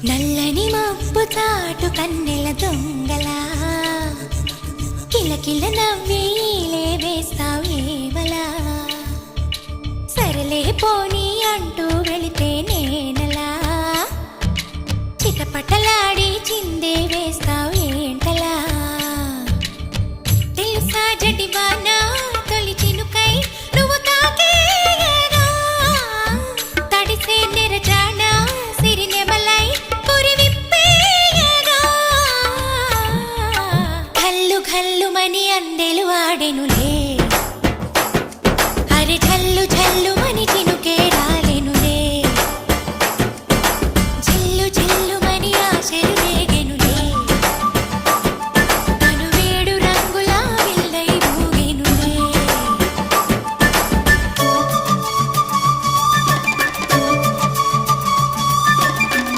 నల్లని మబ్బు చాటు కన్నెల దొంగలా కిలకిల నవ్వీలే వేస్తావేవలా సరలే పోనీ అంటూ వెళితే నేను